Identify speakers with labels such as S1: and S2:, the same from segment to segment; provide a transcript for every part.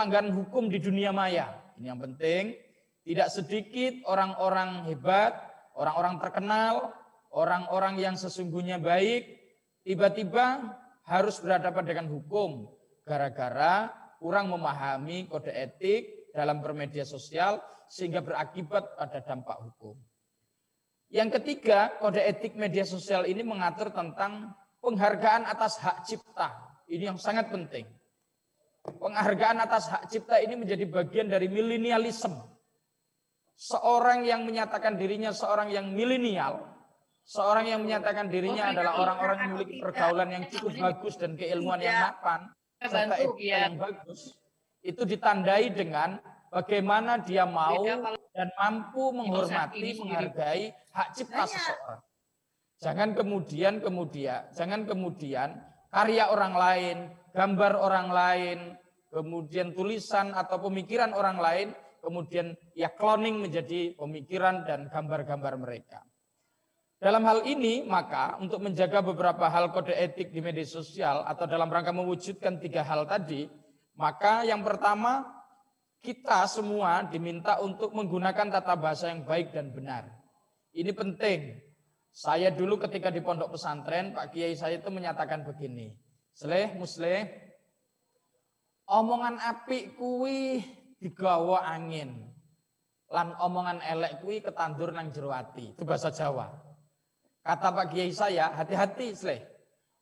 S1: pelanggaran hukum di dunia maya. Ini yang penting. Tidak sedikit orang-orang hebat, orang-orang terkenal, orang-orang yang sesungguhnya baik, tiba-tiba harus berhadapan dengan hukum gara-gara kurang memahami kode etik dalam bermedia sosial sehingga berakibat pada dampak hukum. Yang ketiga, kode etik media sosial ini mengatur tentang penghargaan atas hak cipta. Ini yang sangat penting. Penghargaan atas hak cipta ini menjadi bagian dari milenialisme. Seorang yang menyatakan dirinya seorang yang milenial, seorang yang menyatakan dirinya adalah orang-orang yang memiliki pergaulan yang cukup bagus dan keilmuan yang mapan, serta etika yang bagus, itu ditandai dengan bagaimana dia mau dan mampu menghormati, menghargai hak cipta seseorang. Jangan kemudian karya orang lain, gambar orang lain, kemudian tulisan atau pemikiran orang lain, kemudian ya cloning menjadi pemikiran dan gambar-gambar mereka. Dalam hal ini, maka untuk menjaga beberapa hal kode etik di media sosial atau dalam rangka mewujudkan 3 hal tadi, maka yang pertama, kita semua diminta untuk menggunakan tata bahasa yang baik dan benar. Ini penting. Saya dulu ketika di pondok pesantren, Pak Kiai saya itu menyatakan begini, Musleh, omongan apik kuwi digawa angin, lan omongan elek kuwi ketandur nang jero ati. Itu bahasa Jawa. Kata Pak Kiai saya, hati-hati Sleh.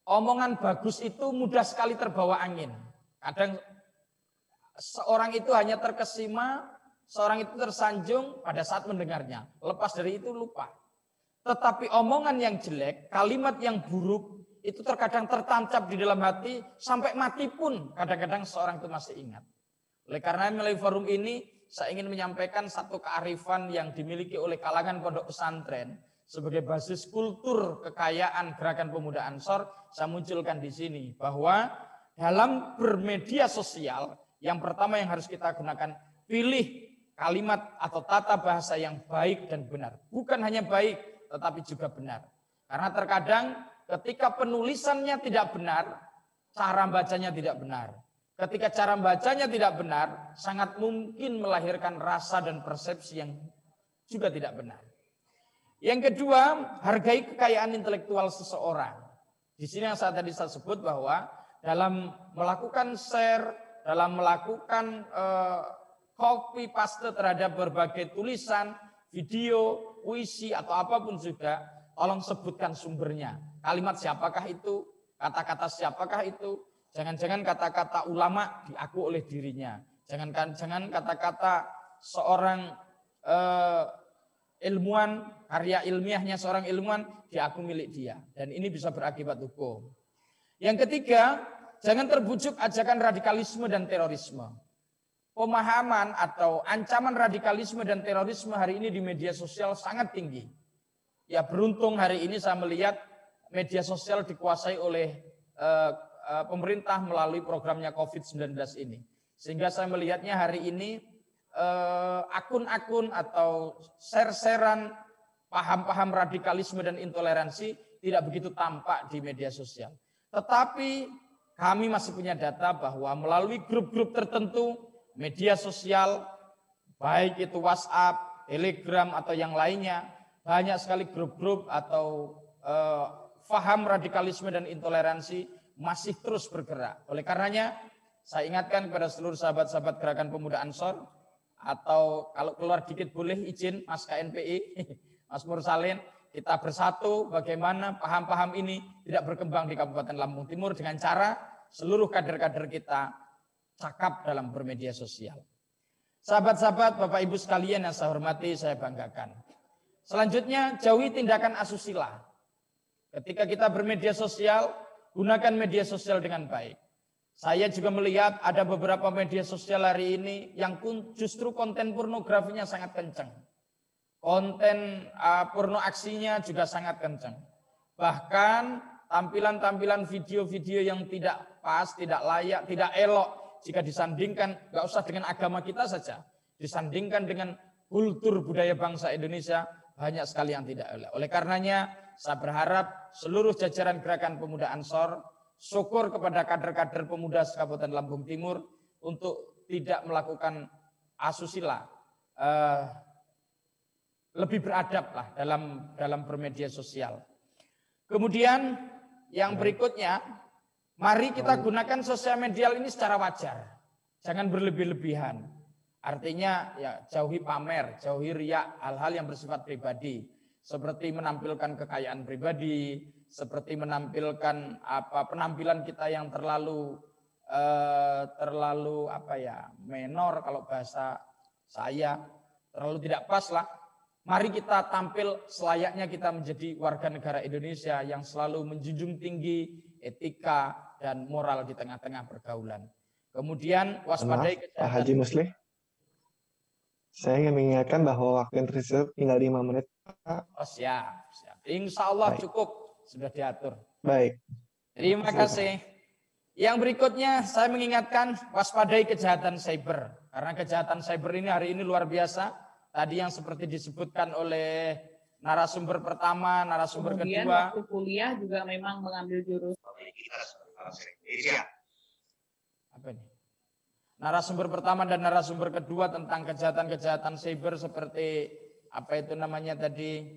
S1: Omongan bagus itu mudah sekali terbawa angin. Kadang seorang itu hanya terkesima, seorang itu tersanjung pada saat mendengarnya. Lepas dari itu lupa. Tetapi omongan yang jelek, kalimat yang buruk, itu terkadang tertancap di dalam hati, sampai mati pun kadang-kadang seorang itu masih ingat. Oleh karena melalui forum ini, saya ingin menyampaikan satu kearifan yang dimiliki oleh kalangan pondok pesantren, sebagai basis kultur kekayaan Gerakan Pemuda Ansor, saya munculkan di sini bahwa dalam bermedia sosial, yang pertama yang harus kita gunakan, pilih kalimat atau tata bahasa yang baik dan benar. Bukan hanya baik, tetapi juga benar. Karena terkadang ketika penulisannya tidak benar, cara bacanya tidak benar. Ketika cara bacanya tidak benar, sangat mungkin melahirkan rasa dan persepsi yang juga tidak benar. Yang kedua, hargai kekayaan intelektual seseorang. Di sini yang saya tadi sebut bahwa dalam melakukan share, dalam melakukan copy paste terhadap berbagai tulisan, video, puisi atau apapun juga, tolong sebutkan sumbernya. Kalimat siapakah itu? Kata-kata siapakah itu? Jangan-jangan kata-kata ulama diaku oleh dirinya. Jangan kata-kata seorang ilmuwan, karya ilmiahnya seorang ilmuwan diaku milik dia. Dan ini bisa berakibat hukum. Yang ketiga, jangan terbujuk ajakan radikalisme dan terorisme. Pemahaman atau ancaman radikalisme dan terorisme hari ini di media sosial sangat tinggi. Ya beruntung hari ini saya melihat media sosial dikuasai oleh pemerintah melalui programnya COVID-19 ini. Sehingga saya melihatnya hari ini akun-akun atau share-sharean paham-paham radikalisme dan intoleransi tidak begitu tampak di media sosial. Tetapi kami masih punya data bahwa melalui grup-grup tertentu, media sosial, baik itu WhatsApp, Telegram atau yang lainnya, banyak sekali grup-grup atau faham radikalisme dan intoleransi masih terus bergerak. Oleh karenanya, saya ingatkan kepada seluruh sahabat-sahabat Gerakan Pemuda Ansor, atau kalau keluar dikit boleh izin Mas KNPI, Mas Mursalin, kita bersatu bagaimana paham-paham ini tidak berkembang di Kabupaten Lampung Timur dengan cara seluruh kader-kader kita cakap dalam bermedia sosial. Sahabat-sahabat, Bapak Ibu sekalian yang saya hormati, saya banggakan. Selanjutnya, jauhi tindakan asusila. Ketika kita bermedia sosial, gunakan media sosial dengan baik. Saya juga melihat ada beberapa media sosial hari ini yang justru konten pornografinya sangat kencang. Konten porno aksinya juga sangat kencang. Bahkan tampilan-tampilan video-video yang tidak pas, tidak layak, tidak elok, jika disandingkan, nggak usah dengan agama kita saja, disandingkan dengan kultur budaya bangsa Indonesia, banyak sekali yang tidak elok. Oleh karenanya, saya berharap seluruh jajaran Gerakan Pemuda Ansor, syukur kepada kader-kader pemuda Kabupaten Lampung Timur untuk tidak melakukan asusila, lebih beradab lah dalam bermedia sosial. Kemudian yang berikutnya, mari kita gunakan sosial media ini secara wajar, jangan berlebih-lebihan. Artinya ya jauhi pamer, jauhi riya, hal-hal yang bersifat pribadi, seperti menampilkan kekayaan pribadi, seperti menampilkan penampilan kita yang terlalu menor kalau bahasa saya, terlalu tidak pas lah. Mari kita tampil selayaknya kita menjadi warga negara Indonesia yang selalu menjunjung tinggi etika dan moral di tengah-tengah pergaulan. Kemudian waspadai kejahatan.
S2: Pak Haji Muslih, saya ingin mengingatkan bahwa waktu yang tersisa tinggal 5 menit.
S1: Oh siap. Insya Allah cukup, sudah diatur.
S2: Baik.
S1: Terima kasih. Yang berikutnya saya mengingatkan waspadai kejahatan cyber. Karena kejahatan cyber ini hari ini luar biasa. Tadi yang seperti disebutkan oleh narasumber pertama, narasumber
S3: kemudian
S1: kedua.
S3: Waktu kuliah juga memang mengambil jurusan.
S1: Apa ini? Narasumber pertama dan narasumber kedua tentang kejahatan-kejahatan cyber seperti apa itu namanya tadi,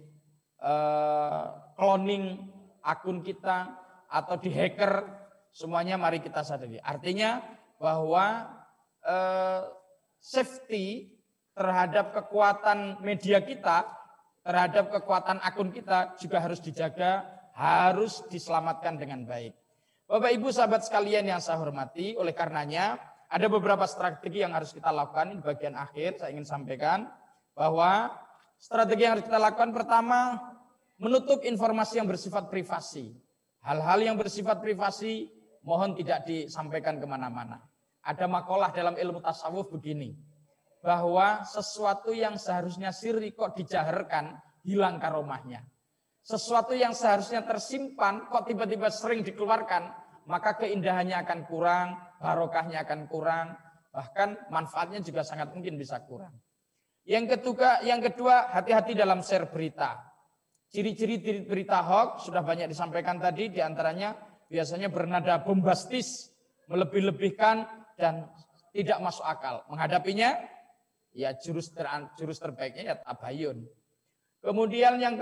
S1: cloning akun kita atau dihacker, semuanya mari kita sadari. Artinya bahwa safety terhadap kekuatan media kita, terhadap kekuatan akun kita juga harus dijaga, harus diselamatkan dengan baik. Bapak Ibu sahabat sekalian yang saya hormati, oleh karenanya ada beberapa strategi yang harus kita lakukan. Di bagian akhir saya ingin sampaikan bahwa strategi yang harus kita lakukan pertama, menutup informasi yang bersifat privasi. Hal-hal yang bersifat privasi mohon tidak disampaikan kemana-mana. Ada makalah dalam ilmu tasawuf begini, bahwa sesuatu yang seharusnya sirri kok dijaharkan, hilang karomahnya. Sesuatu yang seharusnya tersimpan kok tiba-tiba sering dikeluarkan, maka keindahannya akan kurang, barokahnya akan kurang, bahkan manfaatnya juga sangat mungkin bisa kurang. Yang kedua, hati-hati dalam share berita. Ciri-ciri berita hoax sudah banyak disampaikan tadi, diantaranya biasanya bernada bombastis, melebih-lebihkan dan tidak masuk akal. Menghadapinya, ya jurus terbaiknya ya tabayun. Kemudian yang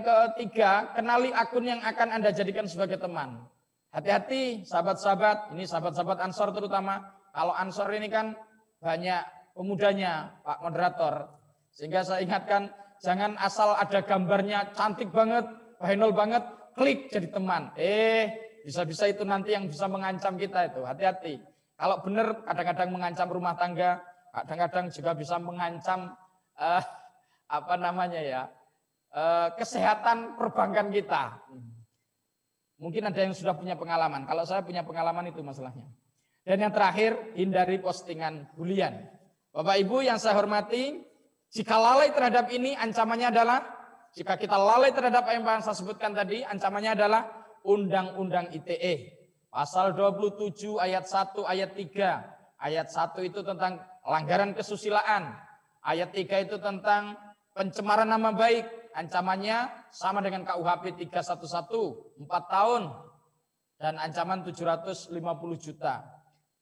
S1: ketiga, kenali akun yang akan Anda jadikan sebagai teman. Hati-hati sahabat-sahabat, ini sahabat-sahabat Ansor terutama. Kalau Ansor ini kan banyak pemudanya, Pak Moderator. Sehingga saya ingatkan, jangan asal ada gambarnya cantik banget, final banget, klik jadi teman. Bisa-bisa itu nanti yang bisa mengancam kita itu. Hati-hati. Kalau benar kadang-kadang mengancam rumah tangga, kadang-kadang juga bisa mengancam kesehatan perbankan kita. Mungkin ada yang sudah punya pengalaman. Kalau saya punya pengalaman itu masalahnya. Dan yang terakhir, hindari postingan bulian. Bapak Ibu yang saya hormati, jika lalai terhadap ini ancamannya adalah, jika kita lalai terhadap apa yang saya sebutkan tadi, ancamannya adalah Undang-Undang ITE. Pasal 27 ayat 1 ayat 3. Ayat 1 itu tentang pelanggaran kesusilaan. Ayat 3 itu tentang pencemaran nama baik. Ancamannya sama dengan KUHP 311, 4 tahun. Dan ancaman 750 juta.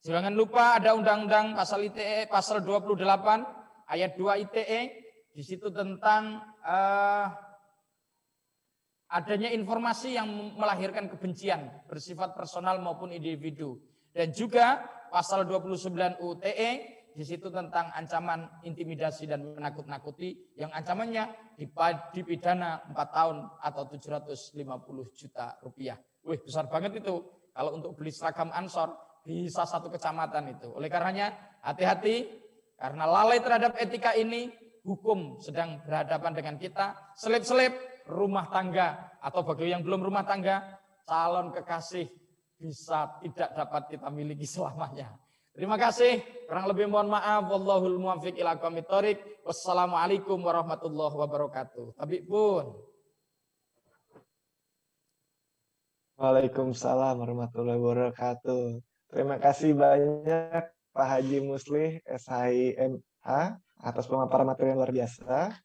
S1: Jangan lupa ada undang-undang pasal ITE, pasal 28, ayat 2 ITE. Di situ tentang adanya informasi yang melahirkan kebencian bersifat personal maupun individu. Dan juga pasal 29 UTE, di situ tentang ancaman intimidasi dan menakut-nakuti yang ancamannya dipidana 4 tahun atau 750 juta rupiah. Wih, besar banget itu. Kalau untuk beli seragam Ansor bisa 1 kecamatan itu. Oleh karenanya hati-hati, karena lalai terhadap etika ini, hukum sedang berhadapan dengan kita. Selip-selip rumah tangga atau bagi yang belum rumah tangga, calon kekasih bisa tidak dapat kita miliki selamanya. Terima kasih. Kurang lebih mohon maaf. Wallahul muwaffiq ila aqwamit thoriq. Wassalamualaikum warahmatullahi wabarakatuh. Tabik pun.
S2: Waalaikumsalam warahmatullahi wabarakatuh. Terima kasih banyak Pak Haji Muslih SHIMH atas pemaparan materi yang luar biasa.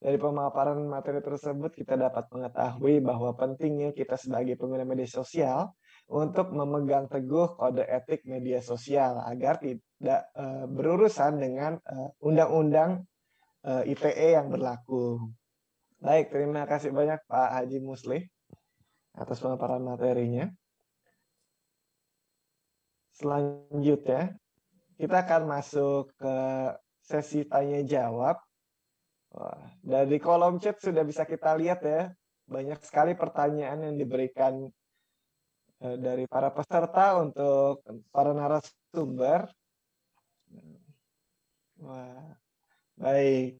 S2: Dari pemaparan materi tersebut kita dapat mengetahui bahwa pentingnya kita sebagai pengguna media sosial untuk memegang teguh kode etik media sosial agar berurusan dengan undang-undang ITE yang berlaku. Baik, terima kasih banyak Pak Haji Muslih atas pemaparan materinya. Selanjutnya, kita akan masuk ke sesi tanya jawab. Dari kolom chat sudah bisa kita lihat ya, banyak sekali pertanyaan yang diberikan dari para peserta untuk para narasumber. Wah, baik.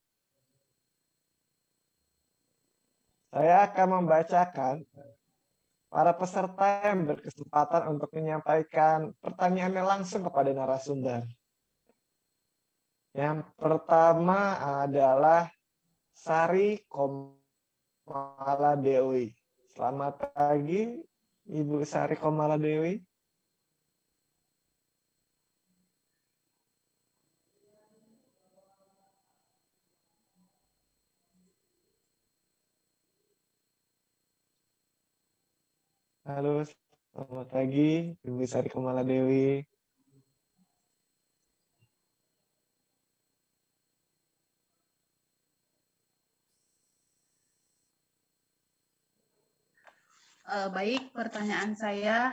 S2: Saya akan membacakan para peserta yang berkesempatan untuk menyampaikan pertanyaannya langsung kepada narasumber. Yang pertama adalah Sari Komala Dewi. Selamat pagi, Ibu Sari Komala Dewi. Halo, selamat pagi, Ibu Sari Komala Dewi.
S3: Baik, pertanyaan saya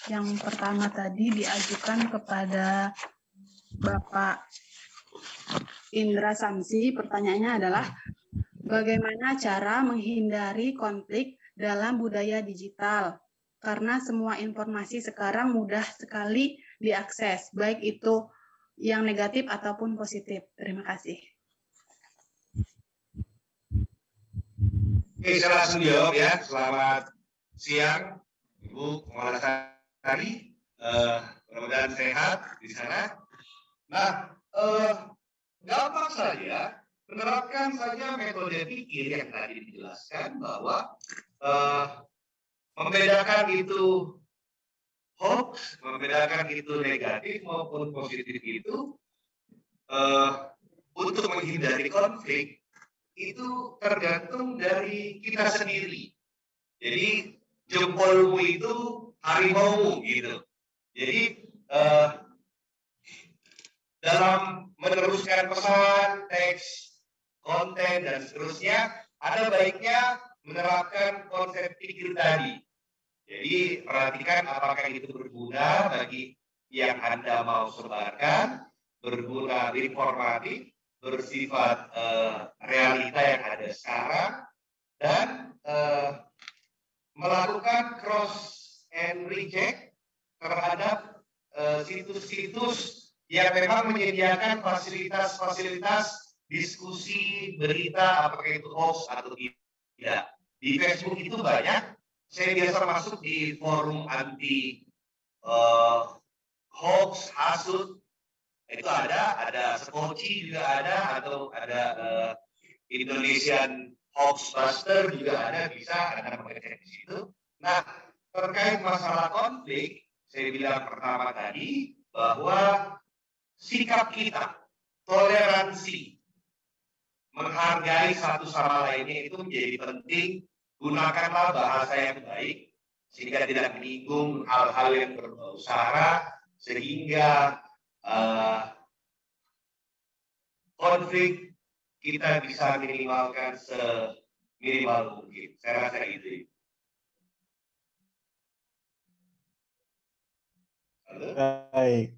S3: yang pertama tadi diajukan kepada Bapak Indra Samsi. Pertanyaannya adalah, bagaimana cara menghindari konflik dalam budaya digital? Karena semua informasi sekarang mudah sekali diakses, baik itu yang negatif ataupun positif. Terima kasih.
S4: Oke, saya langsung jawab ya. Selamat siang, Ibu Komala Sari. Mudah-mudahan sehat di sana. Nah, gampang saja. Menerapkan saja metode pikir yang tadi dijelaskan bahwa membedakan itu hoax, membedakan itu negatif maupun positif itu untuk menghindari konflik itu tergantung dari kita sendiri. Jadi jempolmu itu harimaumu gitu. Jadi dalam meneruskan pesan, teks, konten dan seterusnya, ada baiknya menerapkan konsep pikir tadi. Jadi perhatikan apakah itu berguna bagi yang Anda mau sebarkan, berguna informatif, bersifat realita yang ada sekarang, dan melakukan cross and reject terhadap situs-situs yang memang menyediakan fasilitas-fasilitas diskusi, berita, apakah itu hoax atau tidak. Di Facebook itu banyak. Saya biasa masuk di forum anti hoax, hasut, itu ada Skoci juga ada, atau ada Indonesian Hoaxbuster juga ada, bisa Anda mengecek di situ. Nah, terkait masalah konflik, saya bilang pertama tadi bahwa sikap kita, toleransi, menghargai satu sama lainnya itu menjadi penting. Gunakanlah bahasa yang baik sehingga tidak menyinggung hal-hal yang berbau sara, sehingga konflik kita bisa minimalkan seminimal mungkin. Saya rasa itu. Halo?
S2: Baik.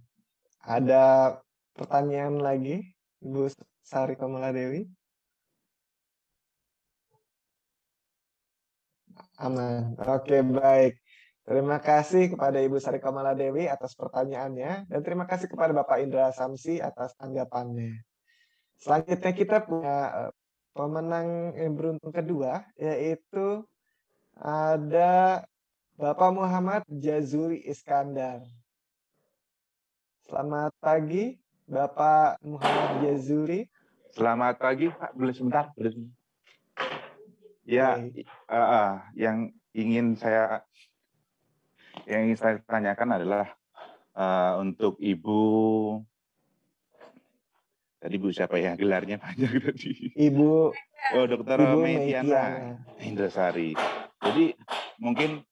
S2: Ada pertanyaan lagi, Ibu Sari Komala Dewi? Aman. Oke, baik. Terima kasih kepada Ibu Sari Komala Dewi atas pertanyaannya, dan terima kasih kepada Bapak Indra Samsi atas tanggapannya. Selanjutnya kita punya pemenang yang beruntung kedua, yaitu ada Bapak Muhammad Jazuri Iskandar. Selamat pagi, Bapak Muhammad Jazuri.
S5: Selamat pagi, Pak. Boleh sebentar? Ya, yang ingin saya tanyakan adalah untuk Ibu, tadi Bu siapa ya, gelarnya banyak tadi.
S2: Ibu
S5: Dr. Meidiana Indrasari. Jadi mungkin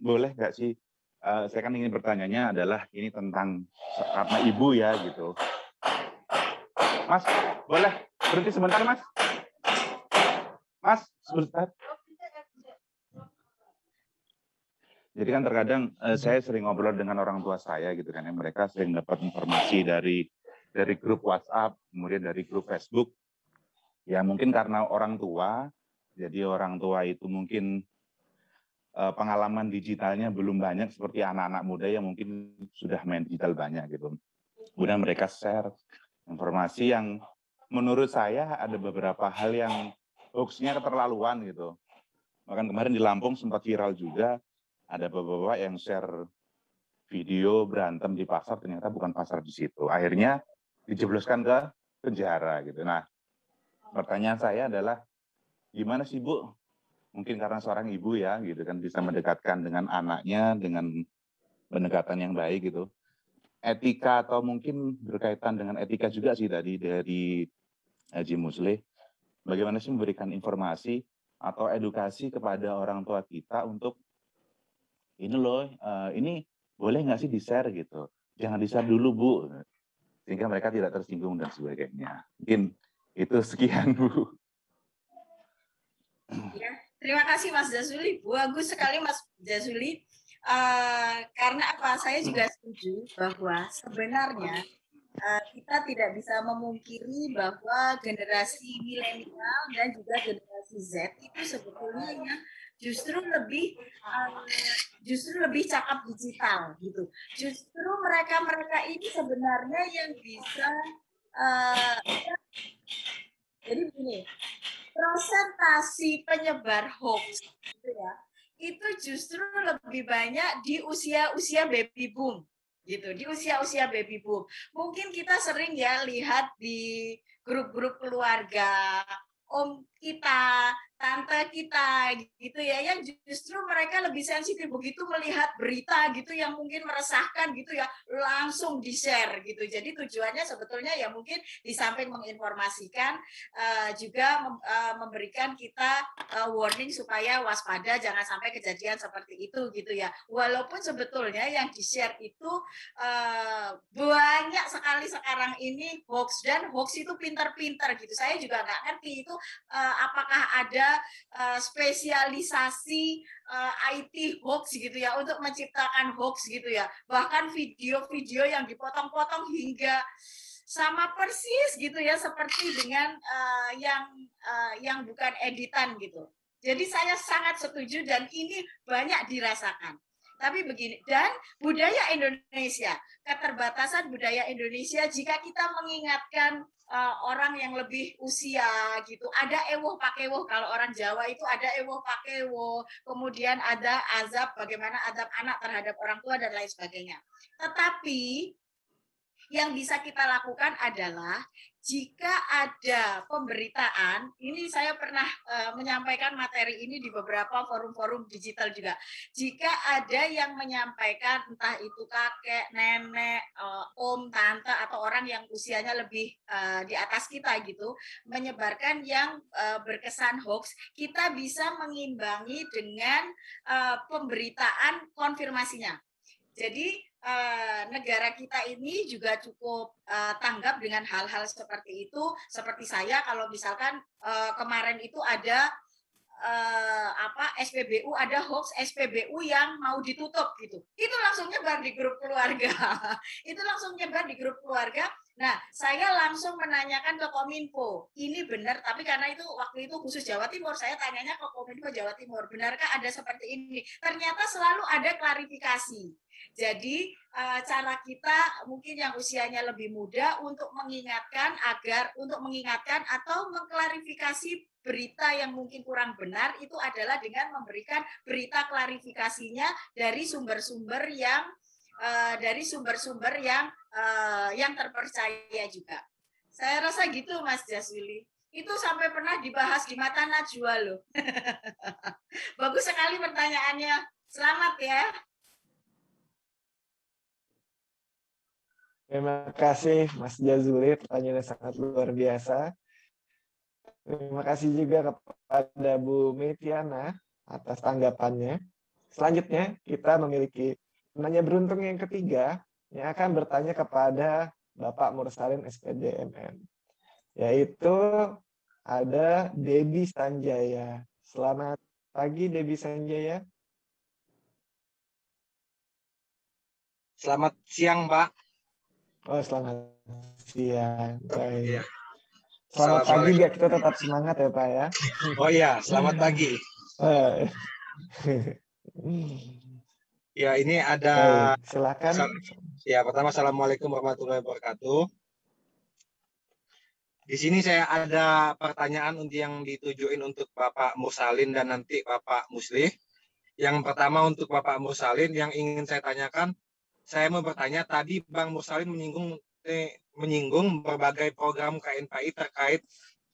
S5: boleh nggak sih saya kan ingin bertanyanya adalah ini tentang karena ibu ya gitu. Mas, boleh berhenti sebentar, Mas? Mas, sebentar. Jadi kan terkadang saya sering ngobrol dengan orang tua saya gitu kan, ya. Mereka sering dapat informasi dari grup WhatsApp, kemudian dari grup Facebook. Ya mungkin karena orang tua, jadi orang tua itu mungkin pengalaman digitalnya belum banyak seperti anak-anak muda yang mungkin sudah main digital banyak gitu. Kemudian mereka share informasi yang menurut saya ada beberapa hal yang hoax-nya keterlaluan gitu. Bahkan kemarin di Lampung sempat viral juga, ada bapak-bapak yang share video berantem di pasar, ternyata bukan pasar di situ. Akhirnya dijebloskan ke penjara gitu. Nah, pertanyaan saya adalah gimana sih Bu? Mungkin karena seorang ibu ya gitu kan bisa mendekatkan dengan anaknya dengan pendekatan yang baik gitu. Etika atau mungkin berkaitan dengan etika juga sih tadi dari Haji Muslih. Bagaimana sih memberikan informasi atau edukasi kepada orang tua kita untuk ini loh, ini boleh nggak sih di-share gitu? Jangan di-share dulu Bu, sehingga mereka tidak tersinggung dan sebagainya. Mungkin itu sekian Bu.
S6: Ya, terima kasih Mas Jazuli. Bagus sekali Mas Jazuli. Karena apa? Saya juga setuju bahwa sebenarnya kita tidak bisa memungkiri bahwa generasi milenial dan juga generasi Z itu sebetulnya yang justru lebih cakap digital gitu. Justru mereka ini sebenarnya yang bisa jadi begini, presentasi penyebar hoax gitu ya, itu justru lebih banyak di usia baby boom gitu, di usia baby boom. Mungkin kita sering ya lihat di grup-grup keluarga, om kita, tante kita gitu ya, yang justru mereka lebih sensitif begitu melihat berita gitu yang mungkin meresahkan gitu ya, langsung di-share gitu. Jadi tujuannya sebetulnya ya mungkin di samping menginformasikan juga memberikan kita warning supaya waspada jangan sampai kejadian seperti itu gitu ya. Walaupun sebetulnya yang di-share itu banyak sekali sekarang ini hoax, dan hoax itu pintar-pintar gitu. Saya juga nggak ngerti itu apakah ada spesialisasi IT hoax gitu ya untuk menciptakan hoax gitu ya. Bahkan video-video yang dipotong-potong hingga sama persis gitu ya seperti dengan yang bukan editan gitu. Jadi saya sangat setuju dan ini banyak dirasakan. Tapi begini, dan budaya Indonesia, keterbatasan budaya Indonesia, jika kita mengingatkan orang yang lebih usia gitu, ada ewoh pakewoh, kalau orang Jawa itu ada ewoh pakewoh, kemudian ada azab, bagaimana adab anak terhadap orang tua dan lain sebagainya. Tetapi yang bisa kita lakukan adalah jika ada pemberitaan, ini saya pernah menyampaikan materi ini di beberapa forum-forum digital juga. Jika ada yang menyampaikan entah itu kakek, nenek, om, tante atau orang yang usianya lebih di atas kita gitu, menyebarkan yang berkesan hoax, kita bisa mengimbangi dengan pemberitaan konfirmasinya. Jadi negara kita ini juga cukup tanggap dengan hal-hal seperti itu. Seperti saya kalau misalkan kemarin itu ada SPBU, ada hoax SPBU yang mau ditutup gitu, itu langsung nyebar di grup keluarga. Nah, saya langsung menanyakan ke Kominfo, ini benar, tapi karena itu waktu itu khusus Jawa Timur, saya tanyanya ke Kominfo Jawa Timur, benarkah ada seperti ini? Ternyata selalu ada klarifikasi. Jadi cara kita mungkin yang usianya lebih muda untuk mengingatkan atau mengklarifikasi berita yang mungkin kurang benar itu adalah dengan memberikan berita klarifikasinya dari sumber-sumber yang terpercaya juga. Saya rasa gitu Mas Jazuli. Itu sampai pernah dibahas di Mata Najwa loh. Bagus sekali pertanyaannya. Selamat ya.
S2: Terima kasih Mas Jazuli, pertanyaannya sangat luar biasa. Terima kasih juga kepada Bu Metiana atas tanggapannya. Selanjutnya kita memiliki penanya beruntung yang ketiga yang akan bertanya kepada Bapak Mursalin SPD MM, yaitu ada Debbie Sanjaya. Selamat pagi Debbie Sanjaya.
S7: Selamat siang, Pak.
S2: Oh, selamat siang. Baik.
S7: Iya.
S2: Selamat pagi biar kita tetap semangat ya Pak ya.
S7: Oh iya, selamat pagi. Ya, ini ada.
S2: Baik, silakan.
S7: Ya, pertama Assalamualaikum warahmatullahi wabarakatuh. Di sini saya ada pertanyaan yang ditujuin untuk Bapak Mursalin dan nanti Bapak Muslih. Yang pertama untuk Bapak Mursalin yang ingin saya tanyakan, saya mau bertanya tadi Bang Mursalin menyinggung berbagai program KNPI terkait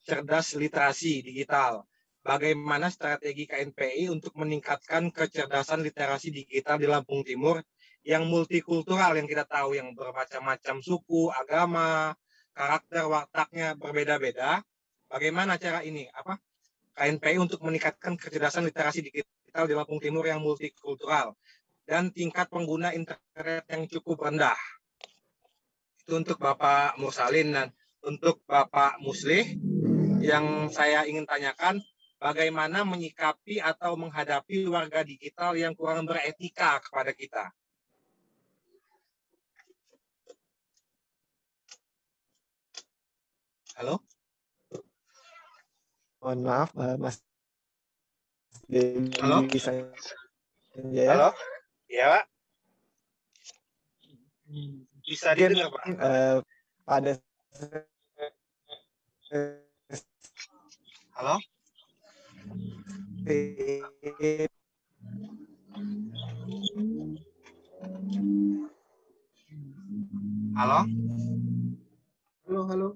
S7: cerdas literasi digital. Bagaimana strategi KNPI untuk meningkatkan kecerdasan literasi digital di Lampung Timur yang multikultural, yang kita tahu yang bermacam-macam suku, agama, karakter, wataknya berbeda-beda. Bagaimana cara ini KNPI untuk meningkatkan kecerdasan literasi digital di Lampung Timur yang multikultural dan tingkat pengguna internet yang cukup rendah. Itu untuk Bapak Mursalin. Dan untuk Bapak Muslih yang saya ingin tanyakan, bagaimana menyikapi atau menghadapi warga digital yang kurang beretika kepada kita. Halo?
S2: Mohon maaf, Mas Debbie.
S7: Halo?
S2: Ya.
S7: Halo? Ya, Pak. Bisa didengar, Pak?
S2: Pada
S7: Halo? Halo?
S2: Halo.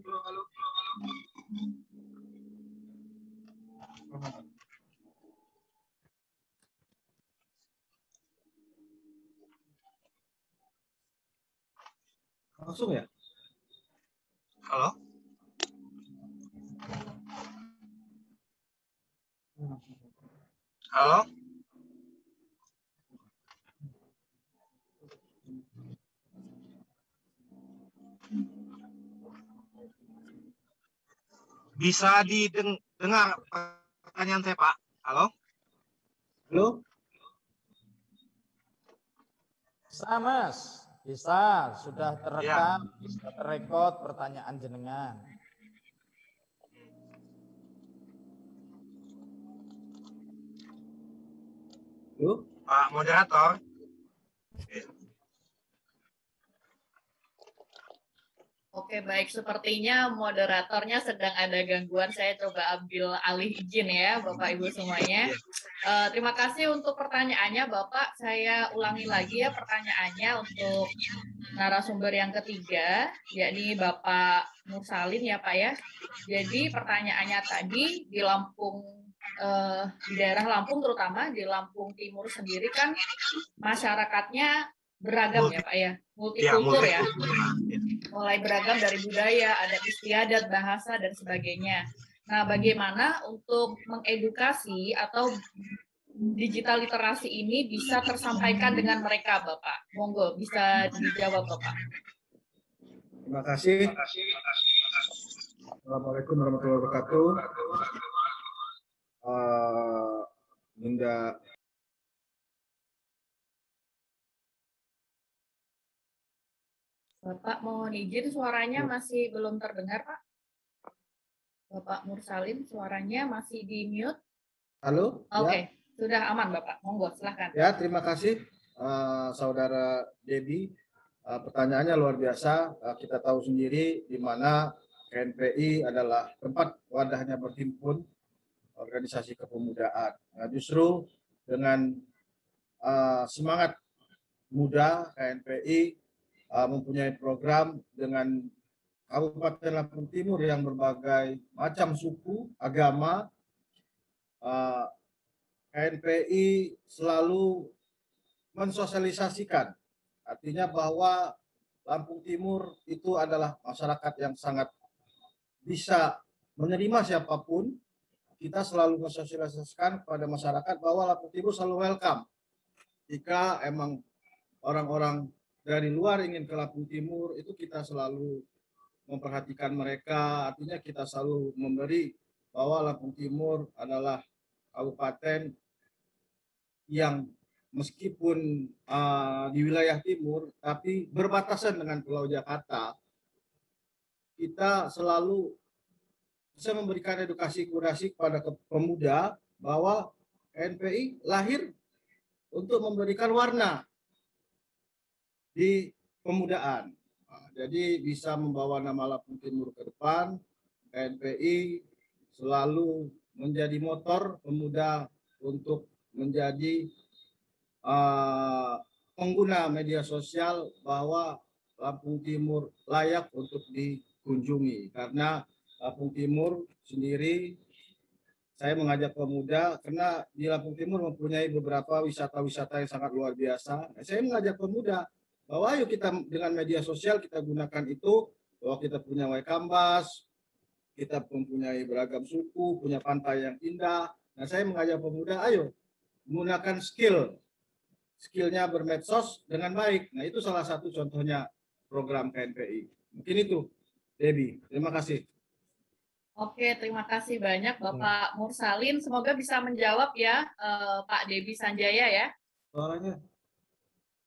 S7: Langsung ya? Halo? Halo? Bisa didengar pertanyaan saya, Pak? Halo? Halo?
S1: Bisa Mas, bisa. Sudah terekam, bisa terekod pertanyaan jenengan.
S7: Halo? Pak Moderator?
S6: Oke, baik. Sepertinya moderatornya sedang ada gangguan. Saya coba ambil alih izin ya, Bapak Ibu semuanya. Terima kasih untuk pertanyaannya, Bapak. Saya ulangi lagi ya pertanyaannya untuk narasumber yang ketiga, yakni Bapak Mursalin ya Pak ya. Jadi pertanyaannya tadi di Lampung, di daerah Lampung terutama, di Lampung Timur sendiri kan masyarakatnya beragam ya Pak ya, multikultur ya. Mulai beragam dari budaya, adat istiadat, bahasa, dan sebagainya. Nah, bagaimana untuk mengedukasi atau digital literasi ini bisa tersampaikan dengan mereka, Bapak? Monggo, bisa dijawab, Bapak.
S7: Terima kasih. Assalamualaikum warahmatullahi wabarakatuh. Bunda.
S6: Bapak mohon izin, suaranya masih belum terdengar, Pak. Bapak Mursalin, suaranya masih di mute.
S7: Halo?
S6: Oke, sudah aman, Bapak. Monggo, silahkan.
S7: Ya, terima kasih, Saudara Debbie. Pertanyaannya luar biasa. Kita tahu sendiri di mana KNPI adalah tempat wadahnya berhimpun organisasi kepemudaan. Nah, justru dengan semangat muda KNPI mempunyai program dengan Kabupaten Lampung Timur yang berbagai macam suku, agama. KNPI selalu mensosialisasikan, artinya bahwa Lampung Timur itu adalah masyarakat yang sangat bisa menerima siapapun. Kita selalu mensosialisasikan kepada masyarakat bahwa Lampung Timur selalu welcome. Jika emang
S8: orang-orang dari luar ingin ke Lampung Timur, itu kita selalu memperhatikan mereka, artinya kita selalu memberi bahwa Lampung Timur adalah kabupaten yang meskipun di wilayah timur, tapi berbatasan dengan Pulau Jakarta, kita selalu bisa memberikan edukasi kurasi kepada pemuda bahwa KNPI lahir untuk memberikan warna di pemudaan. Jadi bisa membawa nama Lampung Timur ke depan. KNPI selalu menjadi motor pemuda untuk menjadi pengguna media sosial, bahwa Lampung Timur layak untuk dikunjungi. Karena Lampung Timur sendiri, saya mengajak pemuda karena di Lampung Timur mempunyai beberapa wisata-wisata yang sangat luar biasa. Saya mengajak pemuda bahwa ayo kita dengan media sosial kita gunakan itu, bahwa kita punya Waikambas, kita mempunyai beragam suku, punya pantai yang indah. Nah, saya mengajak pemuda, ayo menggunakan skillnya bermedsos dengan baik. Nah, itu salah satu contohnya program KNPI. Mungkin itu, Debbie. Terima kasih.
S6: Oke, terima kasih banyak Bapak Mursalin. Semoga bisa menjawab ya Pak Debbie Sanjaya ya.
S8: Suaranya.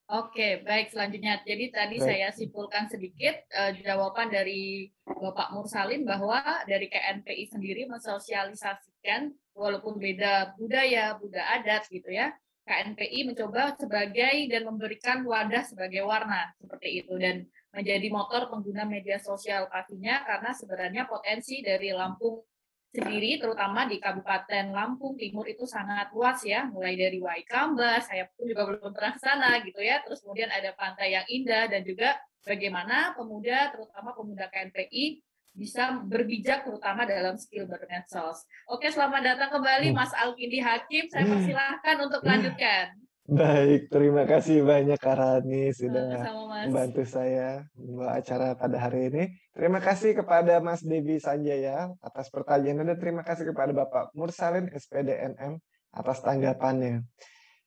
S6: Oke, baik selanjutnya. Jadi tadi saya simpulkan sedikit jawaban dari Bapak Mursalin bahwa dari KNPI sendiri mensosialisasikan walaupun beda budaya, adat gitu ya. KNPI mencoba sebagai dan memberikan wadah sebagai warna seperti itu dan menjadi motor pengguna media sosial pastinya karena sebenarnya potensi dari Lampung sendiri terutama di Kabupaten Lampung Timur itu sangat luas ya, mulai dari Waikambas, saya pun juga belum pernah ke sana gitu ya, terus kemudian ada pantai yang indah dan juga bagaimana pemuda terutama pemuda KNPI bisa berbijak terutama dalam skill bermedsos. Oke, selamat datang kembali Mas Alkindi Hakim, saya persilahkan untuk melanjutkan.
S2: Baik, terima kasih banyak Kak Rani sudah
S6: Sama-sama, Mas.
S2: membantu saya membawa acara pada hari ini. Terima kasih kepada Mas Debbie Sanjaya atas pertanyaannya dan terima kasih kepada Bapak Mursalin SPDNM atas tanggapannya.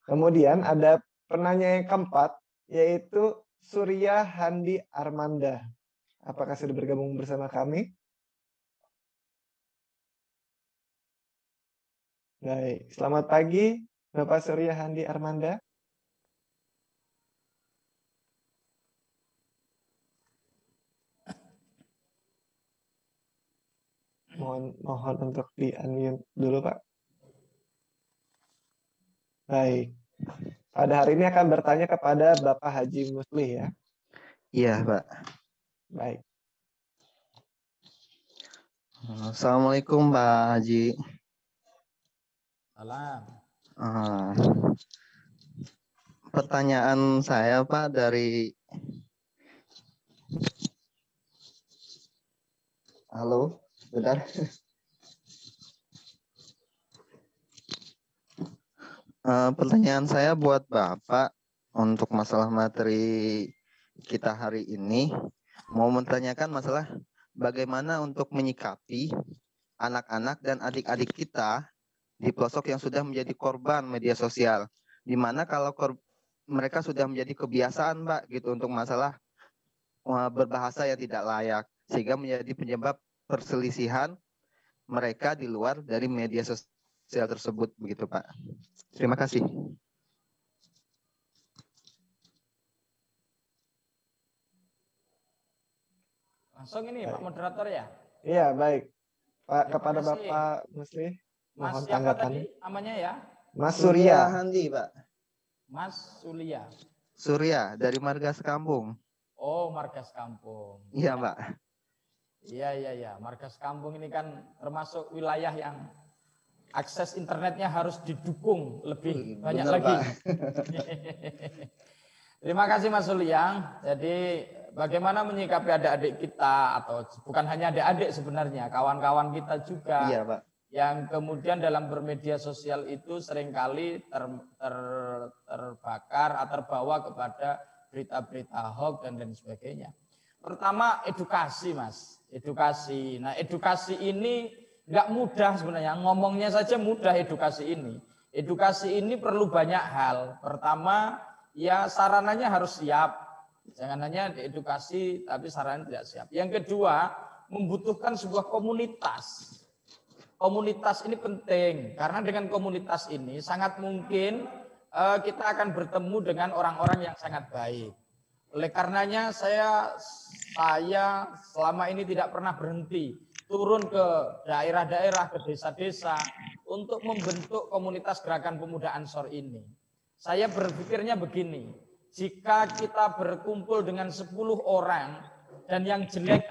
S2: Kemudian ada penanya yang keempat yaitu Surya Handi Armanda. Apakah sudah bergabung bersama kami? Baik, selamat pagi Bapak Surya Handi Armanda. Mohon untuk di-unmute dulu, Pak. Baik. Pada hari ini akan bertanya kepada Bapak Haji Muslih ya.
S9: Iya, Pak.
S2: Baik.
S9: Assalamualaikum Pak Haji.
S1: Salam.
S9: Pertanyaan saya Pak dari halo, bentar. Pertanyaan saya buat Bapak untuk masalah materi kita hari ini, mau menanyakan masalah bagaimana untuk menyikapi anak-anak dan adik-adik kita di pelosok yang sudah menjadi korban media sosial, di mana kalau mereka sudah menjadi kebiasaan, Pak, gitu untuk masalah berbahasa yang tidak layak, sehingga menjadi penyebab perselisihan mereka di luar dari media sosial tersebut, begitu, Pak. Terima kasih.
S1: Langsung ini Pak Moderator ya?
S2: Iya, baik. Pak,
S1: Terima
S2: kepada
S1: kasih.
S2: Bapak Muslih,
S1: Mas
S2: mohon
S1: siapa
S2: tanggapannya.
S1: tadi namanya ya?
S2: Mas Surya.
S9: Handi, Pak.
S1: Mas Surya.
S9: Surya dari Marga Sekampung.
S1: Oh, Margas Kampung.
S9: Iya, Pak.
S1: Iya. Margas Kampung ini kan termasuk wilayah yang akses internetnya harus didukung lebih banyak
S9: Benar,
S1: lagi.
S9: Pak.
S1: Terima kasih Mas Suliang. Jadi bagaimana menyikapi adik-adik kita atau bukan hanya adik-adik sebenarnya, kawan-kawan kita juga.
S9: Iya, Pak.
S1: Yang kemudian dalam bermedia sosial itu seringkali terbakar atau terbawa kepada berita-berita hoax dan lain sebagainya. Pertama edukasi Mas, edukasi. Nah edukasi ini nggak mudah sebenarnya, ngomongnya saja mudah edukasi ini. Edukasi ini perlu banyak hal. Pertama ya sarananya harus siap. Jangan hanya diedukasi tapi sarannya tidak siap. Yang kedua, membutuhkan sebuah komunitas. Komunitas ini penting karena dengan komunitas ini sangat mungkin kita akan bertemu dengan orang-orang yang sangat baik. Oleh karenanya saya selama ini tidak pernah berhenti turun ke daerah-daerah, ke desa-desa untuk membentuk komunitas Gerakan Pemuda Ansor ini. Saya berpikirnya begini, jika kita berkumpul dengan 10 orang dan yang jelek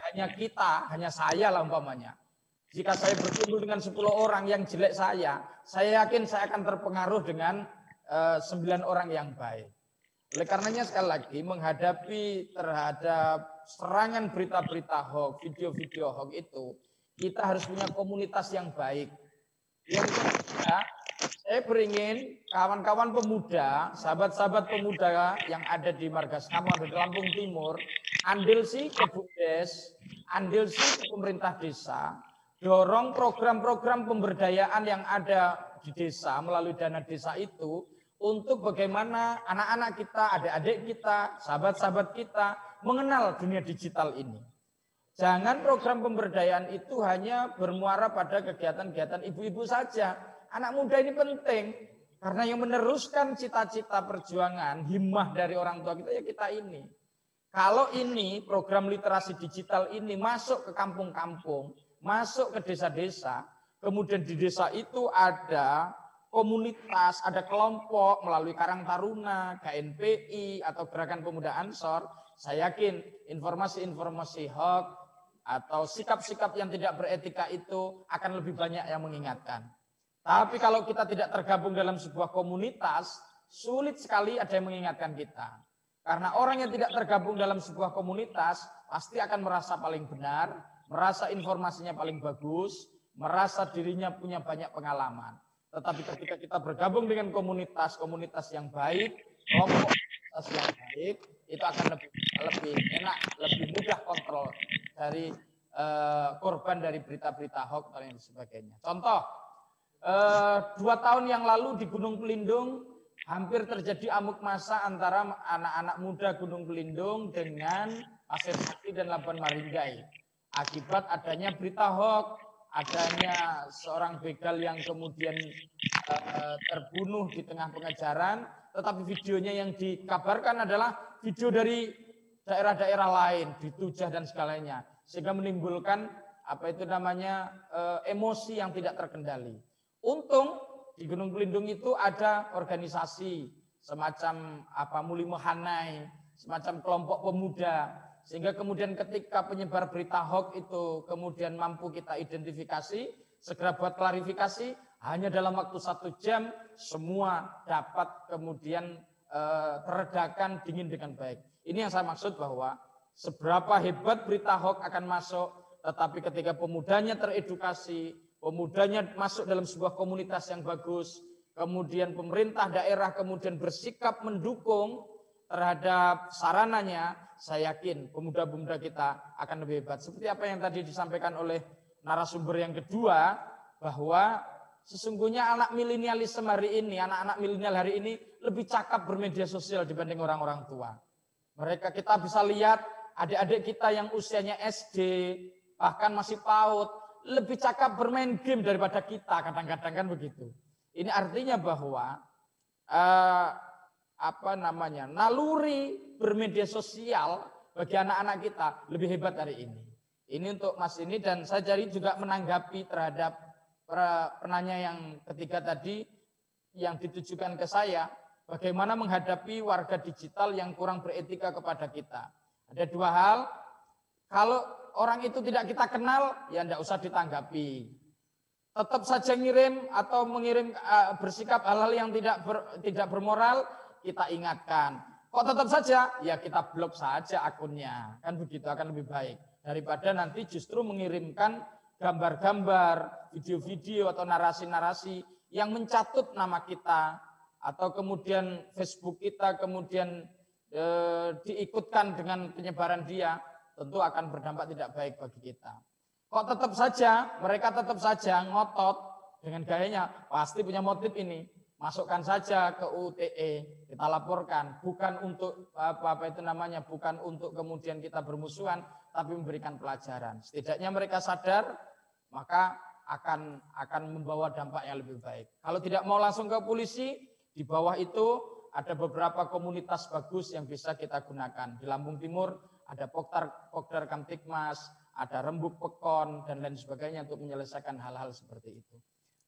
S1: hanya saya lah umpamanya. Jika saya berkumpul dengan 10 orang yang jelek saya yakin saya akan terpengaruh dengan 9 orang yang baik. Oleh karenanya sekali lagi menghadapi terhadap serangan berita-berita hoax, video-video hoax itu, kita harus punya komunitas yang baik. Yang ketiga, saya beringin kawan-kawan pemuda, sahabat-sahabat pemuda yang ada di Margas Kamu, ada di Lampung Timur, andil sih ke BUMDes, andil sih ke pemerintah desa, dorong program-program pemberdayaan yang ada di desa melalui dana desa itu untuk bagaimana anak-anak kita, adik-adik kita, sahabat-sahabat kita mengenal dunia digital ini. Jangan program pemberdayaan itu hanya bermuara pada kegiatan-kegiatan ibu-ibu saja. Anak muda ini penting karena yang meneruskan cita-cita perjuangan, himmah dari orang tua kita ya kita ini. Kalau ini program literasi digital ini masuk ke kampung-kampung, masuk ke desa-desa, kemudian di desa itu ada komunitas, ada kelompok melalui Karang Taruna, KNPI atau Gerakan Pemuda Ansor, saya yakin informasi-informasi hoax atau sikap-sikap yang tidak beretika itu akan lebih banyak yang mengingatkan. Tapi kalau kita tidak tergabung dalam sebuah komunitas, sulit sekali ada yang mengingatkan kita. Karena orang yang tidak tergabung dalam sebuah komunitas pasti akan merasa paling benar, merasa informasinya paling bagus, merasa dirinya punya banyak pengalaman. Tetapi ketika kita bergabung dengan komunitas yang baik, kelompok yang baik, itu akan lebih enak, lebih mudah kontrol dari korban dari berita-berita hoax dan sebagainya. Contoh, 2 tahun yang lalu di Gunung Pelindung hampir terjadi amuk massa antara anak-anak muda Gunung Pelindung dengan Pasir Sakti dan Labuan Maringgai. Akibat adanya berita hoax, adanya seorang begal yang kemudian terbunuh di tengah pengejaran, tetapi videonya yang dikabarkan adalah video dari daerah-daerah lain, di Tujah dan segalanya, sehingga menimbulkan emosi yang tidak terkendali. Untung di Gunung Pelindung itu ada organisasi semacam Muli Mehanai, semacam kelompok pemuda, sehingga kemudian ketika penyebar berita hoax itu kemudian mampu kita identifikasi, segera buat klarifikasi, hanya dalam waktu 1 jam semua dapat kemudian teredakan, dingin dengan baik. Ini yang saya maksud bahwa seberapa hebat berita hoax akan masuk, tetapi ketika pemudanya teredukasi, pemudanya masuk dalam sebuah komunitas yang bagus, kemudian pemerintah daerah kemudian bersikap mendukung terhadap sarananya, saya yakin pemuda-pemuda kita akan lebih hebat. Seperti apa yang tadi disampaikan oleh narasumber yang kedua, bahwa sesungguhnya anak milenialisme hari ini, anak-anak milenial hari ini lebih cakap bermedia sosial dibanding orang-orang tua. Kita bisa lihat adik-adik kita yang usianya SD, bahkan masih PAUD, lebih cakap bermain game daripada kita, kadang-kadang kan begitu. Ini artinya bahwa naluri bermedia sosial bagi anak-anak kita lebih hebat hari ini. Ini untuk Mas ini, dan saya jadi juga menanggapi terhadap penanya yang ketiga tadi yang ditujukan ke saya, bagaimana menghadapi warga digital yang kurang beretika kepada kita. Ada 2 hal, kalau orang itu tidak kita kenal, ya tidak usah ditanggapi. Tetap saja ngirim atau bersikap hal-hal yang tidak bermoral, kita ingatkan. Kok tetap saja? Ya kita blok saja akunnya. Kan begitu, akan lebih baik. Daripada nanti justru mengirimkan gambar-gambar, video-video atau narasi-narasi yang mencatut nama kita, atau kemudian Facebook kita kemudian diikutkan dengan penyebaran dia, tentu akan berdampak tidak baik bagi kita. Kok mereka tetap saja ngotot dengan gayanya, pasti punya motif ini. masukkan saja ke UTE, kita laporkan, bukan untuk bukan untuk kemudian kita bermusuhan, tapi memberikan pelajaran. Setidaknya mereka sadar, maka akan membawa dampak yang lebih baik. Kalau tidak mau langsung ke polisi, di bawah itu ada beberapa komunitas bagus yang bisa kita gunakan. Di Lampung Timur ada Pokdar Kamtibmas, ada Rembuk Pekon, dan lain sebagainya untuk menyelesaikan hal-hal seperti itu.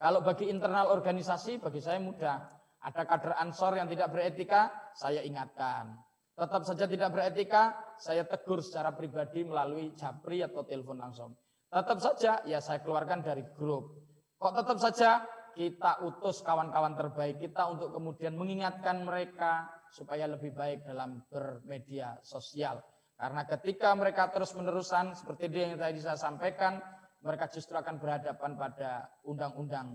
S1: Kalau bagi internal organisasi, bagi saya mudah. Ada kader Ansor yang tidak beretika, saya ingatkan. Tetap saja tidak beretika, saya tegur secara pribadi melalui japri atau telepon langsung. Tetap saja, ya saya keluarkan dari grup. Kok tetap saja, kita utus kawan-kawan terbaik kita untuk kemudian mengingatkan mereka supaya lebih baik dalam bermedia sosial. Karena ketika mereka terus-menerusan, seperti yang tadi saya sampaikan, mereka justru akan berhadapan pada undang-undang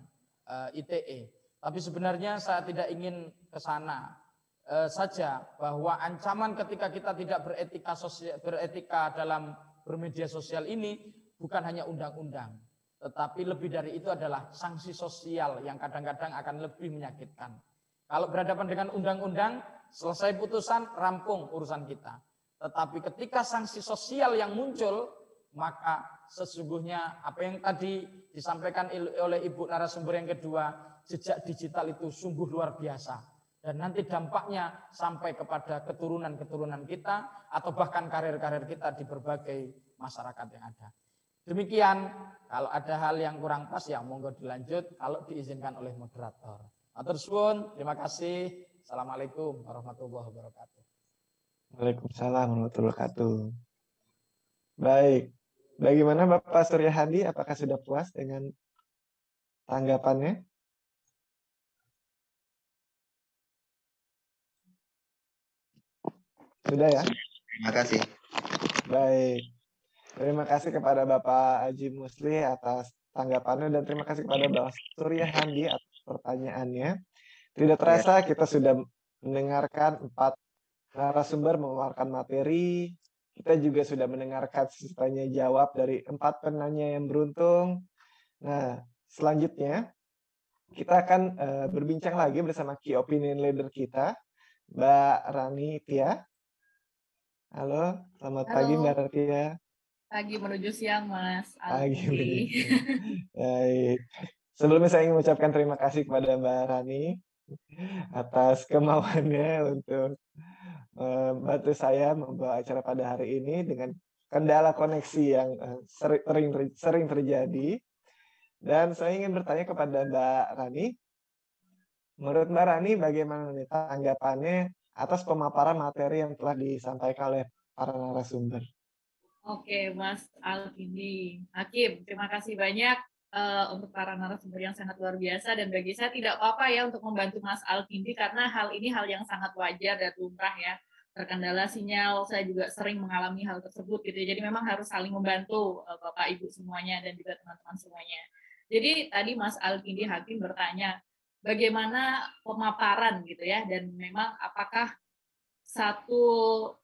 S1: ITE. Tapi sebenarnya saya tidak ingin ke sana saja, bahwa ancaman ketika kita tidak beretika dalam bermedia sosial ini bukan hanya undang-undang, tetapi lebih dari itu adalah sanksi sosial yang kadang-kadang akan lebih menyakitkan. Kalau berhadapan dengan undang-undang, selesai putusan, rampung urusan kita. Tetapi ketika sanksi sosial yang muncul, maka sesungguhnya apa yang tadi disampaikan oleh Ibu narasumber yang kedua, jejak digital itu sungguh luar biasa. Dan nanti dampaknya sampai kepada keturunan-keturunan kita atau bahkan karir-karir kita di berbagai masyarakat yang ada. Demikian, kalau ada hal yang kurang pas ya monggo dilanjut kalau diizinkan oleh moderator. Matur suwun, terima kasih. Assalamualaikum warahmatullahi wabarakatuh.
S2: Waalaikumsalam warahmatullahi wabarakatuh. Baik, bagaimana Bapak Surya Hadi? Apakah sudah puas dengan tanggapannya? Sudah ya?
S9: Terima kasih.
S2: Baik, terima kasih kepada Bapak Haji Muslih atas tanggapannya dan terima kasih kepada Bapak Surya Hadi atas pertanyaannya. Tidak terasa kita sudah mendengarkan 4 narasumber mengeluarkan materi. Kita juga sudah mendengarkan tanya jawab dari 4 penanya yang beruntung. Nah, selanjutnya kita akan berbincang lagi bersama key opinion leader kita, Mbak Rani Tia. Halo, selamat pagi Mbak Tia.
S10: Pagi menuju siang, Mas.
S2: Pagi. Baik. Sebelumnya saya ingin mengucapkan terima kasih kepada Mbak Rani atas kemauannya untuk membantu saya membawa acara pada hari ini dengan kendala koneksi yang sering terjadi. Dan saya ingin bertanya kepada Mbak Rani, menurut Mbak Rani bagaimana tanggapannya atas pemaparan materi yang telah disampaikan oleh para narasumber?
S10: Oke, Mas Alkindi. Hakim, terima kasih banyak untuk para narasumber yang sangat luar biasa, dan bagi saya tidak apa-apa ya untuk membantu Mas Alkindi karena hal ini hal yang sangat wajar dan lumrah ya. Terkendala sinyal, saya juga sering mengalami hal tersebut gitu. Jadi memang harus saling membantu Bapak Ibu semuanya dan juga teman-teman semuanya. Jadi tadi Mas Alkindi Hakim bertanya bagaimana pemaparan gitu ya, dan memang apakah satu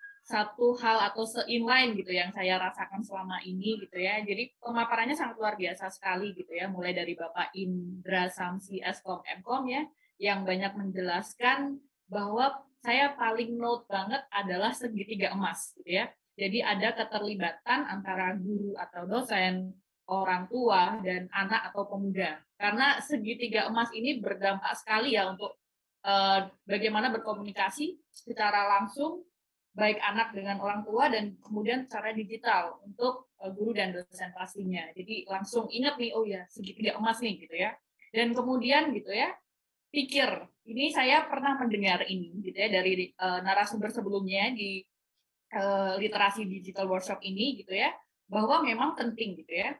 S10: hal atau se-inline gitu yang saya rasakan selama ini gitu ya. Jadi pemaparannya sangat luar biasa sekali gitu ya, mulai dari Bapak Indra Samsi Eskom Mkom ya, yang banyak menjelaskan bahwa saya paling note banget adalah segitiga emas gitu ya. Jadi ada keterlibatan antara guru atau dosen, orang tua, dan anak atau pemuda. Karena segitiga emas ini berdampak sekali ya untuk bagaimana berkomunikasi secara langsung baik anak dengan orang tua dan kemudian secara digital untuk guru dan dosen pastinya. Jadi langsung ingat nih, oh ya segitiga emas nih gitu ya. Dan kemudian gitu ya, pikir, ini saya pernah mendengar ini gitu ya dari narasumber sebelumnya di literasi digital workshop ini gitu ya, bahwa memang penting gitu ya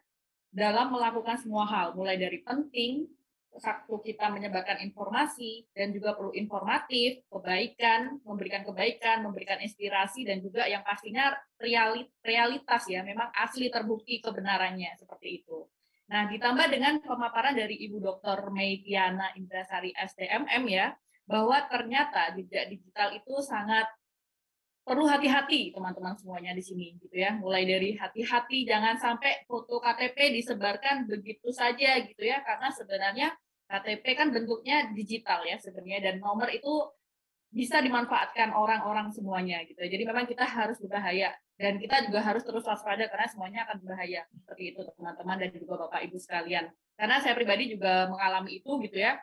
S10: dalam melakukan semua hal, mulai dari penting waktu kita menyebarkan informasi dan juga perlu informatif, memberikan kebaikan, memberikan inspirasi, dan juga yang pastinya realitas ya, memang asli terbukti kebenarannya seperti itu. Nah, ditambah dengan pemaparan dari Ibu Dr. Meikiana Indrasari STMM ya, bahwa ternyata jejak digital itu sangat perlu hati-hati teman-teman semuanya di sini gitu ya. Mulai dari hati-hati jangan sampai foto KTP disebarkan begitu saja gitu ya, karena sebenarnya KTP kan bentuknya digital ya sebenarnya, dan nomor itu bisa dimanfaatkan orang-orang semuanya gitu. Jadi memang kita harus berbahaya, dan kita juga harus terus waspada karena semuanya akan berbahaya. Seperti itu teman-teman dan juga Bapak Ibu sekalian. Karena saya pribadi juga mengalami itu gitu ya.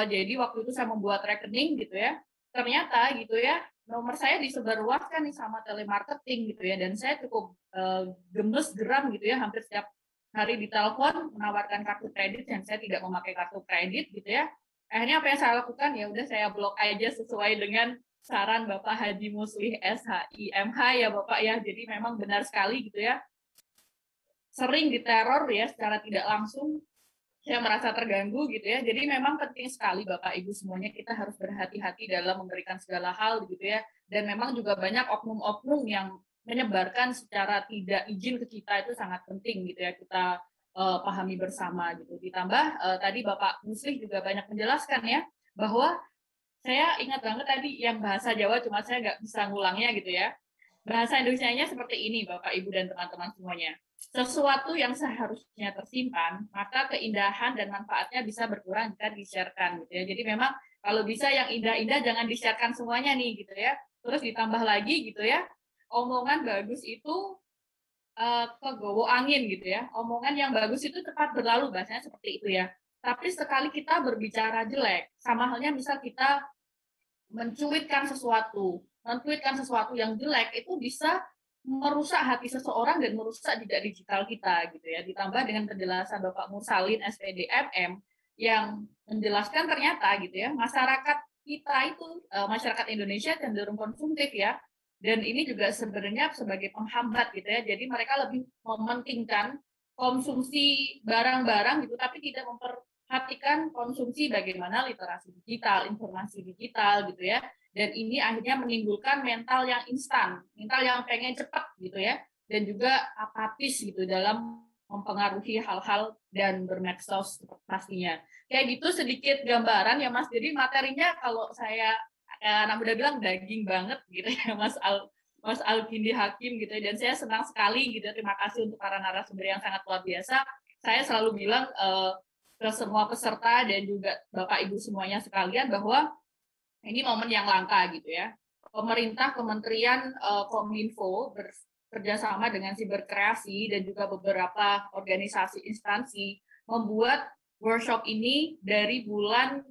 S10: Jadi waktu itu saya membuat rekening gitu ya. Ternyata gitu ya, nomor saya disebarluaskan nih sama telemarketing gitu ya, dan saya cukup gemes geram gitu ya, hampir setiap hari ditelepon menawarkan kartu kredit yang saya tidak memakai kartu kredit gitu ya. Akhirnya apa yang saya lakukan, ya udah saya blok aja sesuai dengan saran Bapak Haji Muslih SHIMH ya Bapak ya. Jadi memang benar sekali gitu ya, sering diteror ya secara tidak langsung. Saya merasa terganggu gitu ya. Jadi memang penting sekali Bapak Ibu semuanya, kita harus berhati-hati dalam memberikan segala hal gitu ya. Dan memang juga banyak oknum-oknum yang menyebarkan secara tidak izin ke kita, itu sangat penting gitu ya kita pahami bersama gitu. Ditambah tadi Bapak Muslih juga banyak menjelaskan ya, bahwa saya ingat banget tadi yang bahasa Jawa, cuma saya nggak bisa ngulangnya gitu ya. Bahasa Indonesianya seperti ini Bapak Ibu dan teman-teman semuanya. Sesuatu yang seharusnya tersimpan, maka keindahan dan manfaatnya bisa berkurang jika di-share-kan gitu ya. Jadi memang kalau bisa yang indah-indah jangan di-share-kan semuanya nih gitu ya. Terus ditambah lagi gitu ya, omongan bagus itu kegowo angin gitu ya. Omongan yang bagus itu cepat berlalu, bahasanya seperti itu ya. Tapi sekali kita berbicara jelek, sama halnya misal kita mencuitkan sesuatu yang jelek, itu bisa merusak hati seseorang dan merusak jejak digital kita gitu ya. Ditambah dengan penjelasan Bapak Mursalin SPD MM yang menjelaskan ternyata gitu ya, masyarakat kita itu masyarakat Indonesia cenderung konsumtif ya. Dan ini juga sebenarnya sebagai penghambat gitu ya. Jadi mereka lebih mementingkan konsumsi barang-barang gitu, tapi tidak memperhatikan konsumsi bagaimana literasi digital, informasi digital gitu ya. Dan ini akhirnya menimbulkan mental yang instan, mental yang pengen cepat gitu ya, dan juga apatis gitu dalam mempengaruhi hal-hal dan bermedsos pastinya. Kayak gitu sedikit gambaran ya Mas. Jadi materinya kalau saya anak muda bilang daging banget gitu ya Mas Alkindi Hakim gitu ya. Dan saya senang sekali gitu. Terima kasih untuk para narasumber yang sangat luar biasa. Saya selalu bilang ke semua peserta dan juga Bapak Ibu semuanya sekalian bahwa ini momen yang langka gitu ya. Pemerintah, Kementerian Kominfo bekerjasama dengan Siberkreasi dan juga beberapa organisasi instansi membuat workshop ini dari bulan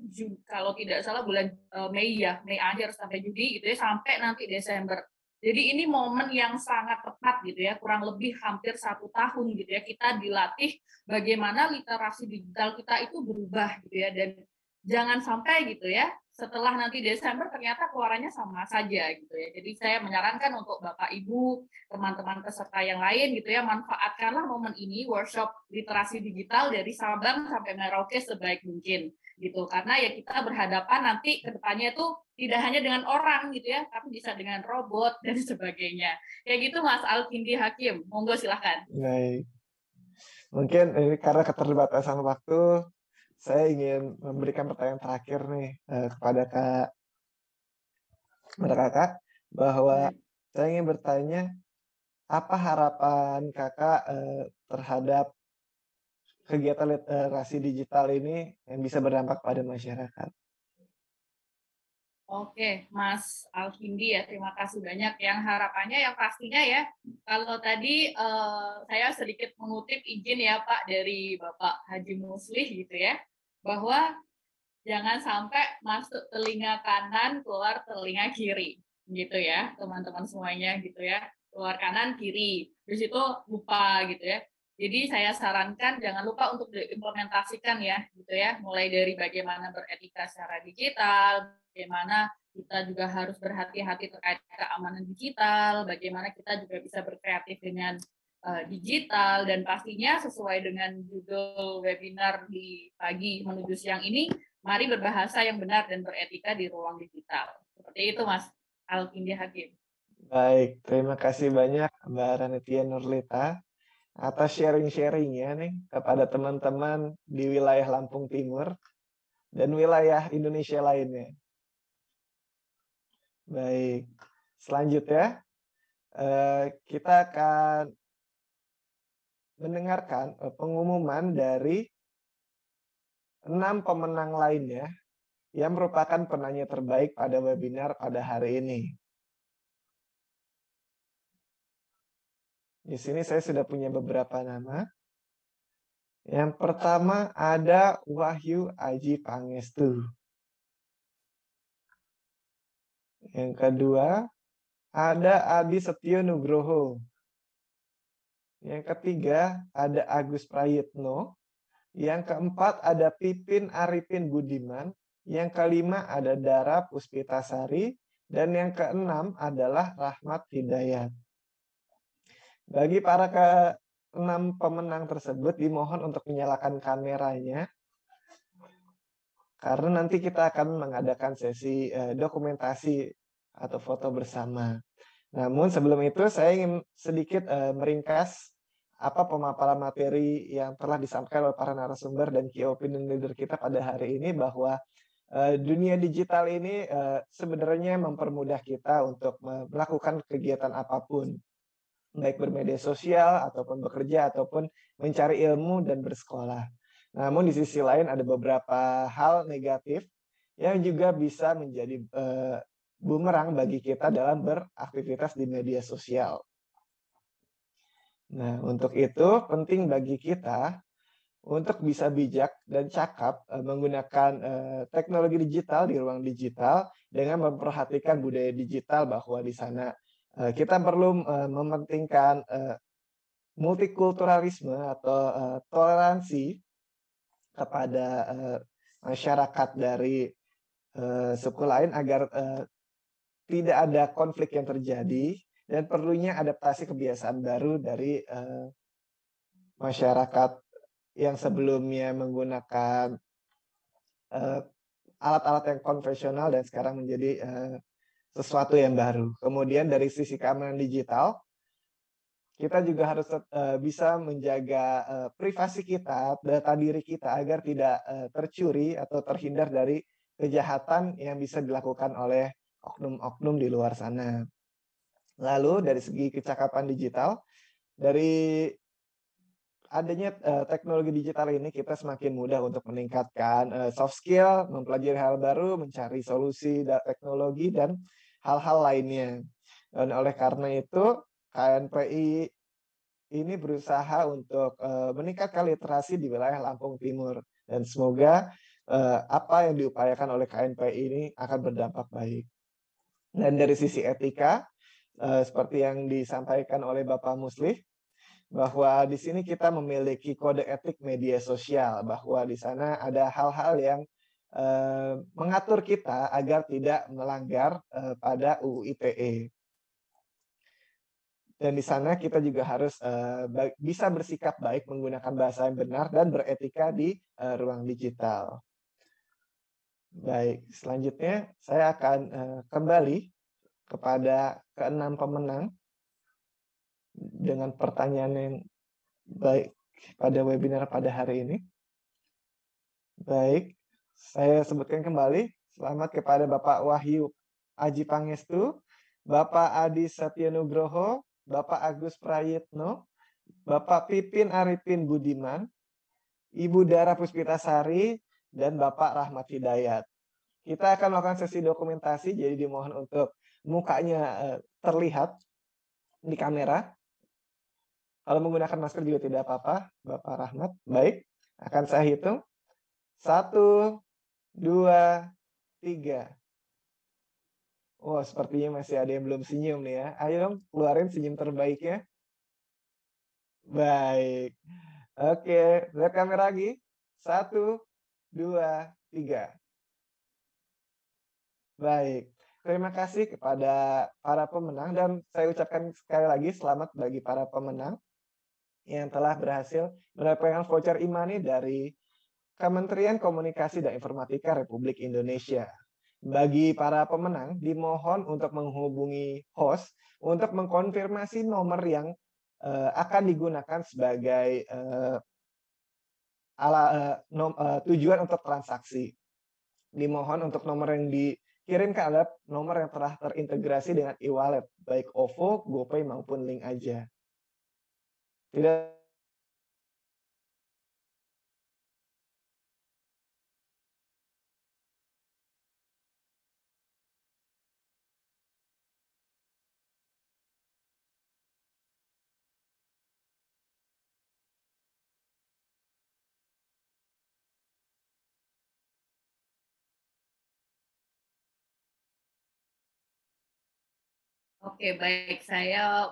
S10: kalau tidak salah bulan Mei ya, Mei akhir sampai Juni gitu ya, sampai nanti Desember. Jadi ini momen yang sangat tepat gitu ya, kurang lebih hampir 1 tahun gitu ya, kita dilatih bagaimana literasi digital kita itu berubah gitu ya, dan jangan sampai gitu ya, setelah nanti Desember ternyata keluarannya sama saja gitu ya. Jadi saya menyarankan untuk Bapak Ibu, teman-teman peserta yang lain gitu ya, manfaatkanlah momen ini workshop literasi digital dari Sabang sampai Merauke sebaik mungkin gitu. Karena ya kita berhadapan nanti ke depannya itu tidak hanya dengan orang gitu ya, tapi bisa dengan robot dan sebagainya. Kayak gitu Mas Alkindi Hakim. Monggo silahkan.
S2: Baik. Mungkin ini karena keterbatasan waktu, saya ingin memberikan pertanyaan terakhir nih kepada kakak, bahwa saya ingin bertanya, apa harapan kakak terhadap kegiatan literasi digital ini yang bisa berdampak pada masyarakat?
S10: Oke, Mas Alkindi ya, terima kasih banyak. Yang harapannya yang pastinya ya, kalau tadi saya sedikit mengutip izin ya Pak dari Bapak Haji Muslih gitu ya, bahwa jangan sampai masuk telinga kanan, keluar telinga kiri gitu ya, teman-teman semuanya gitu ya, keluar kanan, kiri, terus itu lupa gitu ya. Jadi saya sarankan jangan lupa untuk diimplementasikan ya gitu ya, mulai dari bagaimana beretika secara digital, bagaimana kita juga harus berhati-hati terkait keamanan digital, bagaimana kita juga bisa berkreatif dengan digital, dan pastinya sesuai dengan judul webinar di pagi menuju siang ini, mari berbahasa yang benar dan beretika di ruang digital. Seperti itu Mas Alkindi Hakim.
S2: Baik, terima kasih banyak Mbak Ranitia Nurlita atas sharing-sharingnya nih kepada teman-teman di wilayah Lampung Timur dan wilayah Indonesia lainnya. Baik, selanjutnya kita akan mendengarkan pengumuman dari 6 pemenang lainnya yang merupakan penanya terbaik pada webinar pada hari ini. Di sini saya sudah punya beberapa nama. Yang pertama ada Wahyu Aji Pangestu. Yang kedua ada Adi Setio Nugroho. Yang ketiga ada Agus Prayitno. Yang keempat ada Pipin Arifin Budiman. Yang kelima ada Dara Puspitasari. Dan yang keenam adalah Rahmat Hidayat. Bagi para ke-6 pemenang tersebut dimohon untuk menyalakan kameranya. Karena nanti kita akan mengadakan sesi dokumentasi atau foto bersama. Namun sebelum itu saya ingin sedikit meringkas apa pemaparan materi yang telah disampaikan oleh para narasumber dan key opinion leader kita pada hari ini, bahwa dunia digital ini sebenarnya mempermudah kita untuk melakukan kegiatan apapun, baik bermedia sosial ataupun bekerja ataupun mencari ilmu dan bersekolah. Namun di sisi lain ada beberapa hal negatif yang juga bisa menjadi bumerang bagi kita dalam beraktivitas di media sosial. Nah, untuk itu penting bagi kita untuk bisa bijak dan cakap menggunakan teknologi digital di ruang digital dengan memperhatikan budaya digital, bahwa di sana kita perlu mementingkan multikulturalisme atau toleransi kepada masyarakat dari suku lain agar tidak ada konflik yang terjadi, dan perlunya adaptasi kebiasaan baru dari masyarakat yang sebelumnya menggunakan alat-alat yang konvensional dan sekarang menjadi sesuatu yang baru. Kemudian dari sisi keamanan digital, kita juga harus bisa menjaga privasi kita, data diri kita agar tidak tercuri atau terhindar dari kejahatan yang bisa dilakukan oleh oknum-oknum di luar sana. Lalu dari segi kecakapan digital, dari adanya teknologi digital ini kita semakin mudah untuk meningkatkan soft skill, mempelajari hal baru, mencari solusi teknologi dan hal-hal lainnya. Dan oleh karena itu KNPI ini berusaha untuk meningkatkan literasi di wilayah Lampung Timur, dan semoga apa yang diupayakan oleh KNPI ini akan berdampak baik. Dan dari sisi etika, seperti yang disampaikan oleh Bapak Muslih, bahwa di sini kita memiliki kode etik media sosial, bahwa di sana ada hal-hal yang mengatur kita agar tidak melanggar pada UU ITE. Dan di sana kita juga harus bisa bersikap baik, menggunakan bahasa yang benar dan beretika di ruang digital. Baik, selanjutnya saya akan kembali kepada ke-6 pemenang dengan pertanyaan yang baik pada webinar pada hari ini. Baik, saya sebutkan kembali. Selamat kepada Bapak Wahyu Aji Pangestu, Bapak Adi Setio Nugroho, Bapak Agus Prayitno, Bapak Pipin Arifin Budiman, Ibu Dara Puspitasari, dan Bapak Rahmat Hidayat. Kita akan melakukan sesi dokumentasi, jadi dimohon untuk mukanya terlihat di kamera. Kalau menggunakan masker juga tidak apa-apa, Bapak Rahmat. Baik, akan saya hitung. 1, 2, 3. Oh, sepertinya masih ada yang belum senyum nih ya. Ayo dong, keluarin senyum terbaiknya. Baik. Oke, lihat kamera lagi. 1, 2, 3. Baik. Terima kasih kepada para pemenang, dan saya ucapkan sekali lagi selamat bagi para pemenang yang telah berhasil mendapatkan voucher e-money dari Kementerian Komunikasi dan Informatika Republik Indonesia. Bagi para pemenang, dimohon untuk menghubungi host untuk mengkonfirmasi nomor yang akan digunakan sebagai tujuan untuk transaksi. Dimohon untuk nomor yang dikirimkan adalah nomor yang telah terintegrasi dengan e-wallet, baik OVO, GoPay maupun link aja. Tidak
S10: Oke, baik. Saya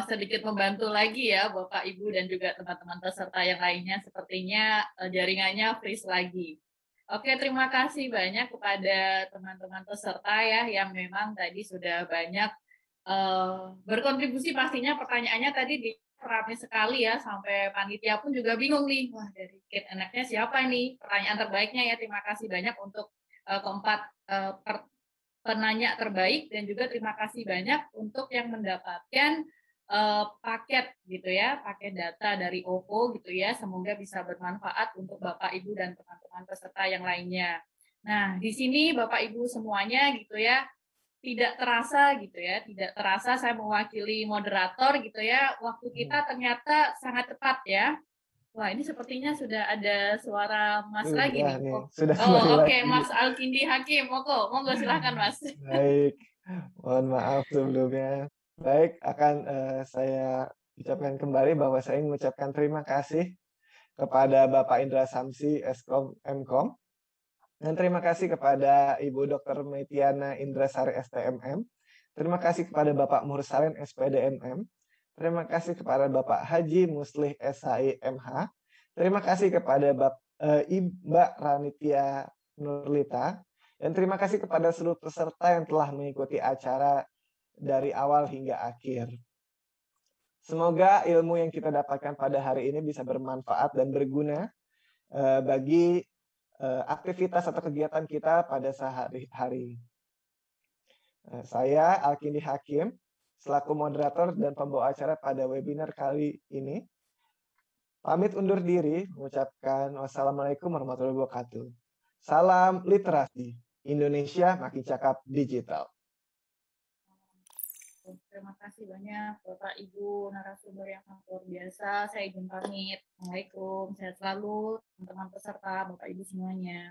S10: sedikit membantu lagi ya, Bapak, Ibu, dan juga teman-teman peserta yang lainnya. Sepertinya jaringannya freeze lagi. Oke, terima kasih banyak kepada teman-teman peserta ya, yang memang tadi sudah banyak berkontribusi. Pastinya pertanyaannya tadi ramai sekali ya, sampai panitia pun juga bingung nih. Wah, dari kit enaknya siapa nih? Pertanyaan terbaiknya ya. Terima kasih banyak untuk keempat penanya terbaik, dan juga terima kasih banyak untuk yang mendapatkan paket gitu ya, paket data dari OVO gitu ya. Semoga bisa bermanfaat untuk Bapak, Ibu, dan teman-teman peserta yang lainnya. Nah, di sini Bapak, Ibu semuanya gitu ya, tidak terasa gitu ya, tidak terasa saya mewakili moderator gitu ya, waktu kita ternyata sangat tepat ya. Wah, ini sepertinya sudah ada suara Mas lagi nih.
S2: nih,
S10: Oh,
S2: sudah kembali
S10: oke,
S2: lagi.
S10: Mas Alkindi Hakim. Monggo silahkan Mas.
S2: Baik, mohon maaf sebelumnya. Baik, akan saya ucapkan kembali bahwa saya ingin mengucapkan terima kasih kepada Bapak Indra Samsi, Eskom Mkom, dan terima kasih kepada Ibu Dr. Metiana Indrasari, STMM. Terima kasih kepada Bapak Mursalin, SPDMM. Terima kasih kepada Bapak Haji Muslih, SHI, MH. Terima kasih kepada Mbak Ranitia Nurlita. Dan terima kasih kepada seluruh peserta yang telah mengikuti acara dari awal hingga akhir. Semoga ilmu yang kita dapatkan pada hari ini bisa bermanfaat dan berguna bagi aktivitas atau kegiatan kita pada sehari-hari. Saya Alkindi Hakim, selaku moderator dan pembawa acara pada webinar kali ini, pamit undur diri mengucapkan wassalamualaikum warahmatullahi wabarakatuh. Salam literasi, Indonesia makin cakap digital.
S10: Terima kasih banyak Bapak, Ibu, narasumber yang sangat luar biasa. Saya izin pamit. Assalamualaikum, sehat selalu teman-teman peserta, Bapak, Ibu semuanya.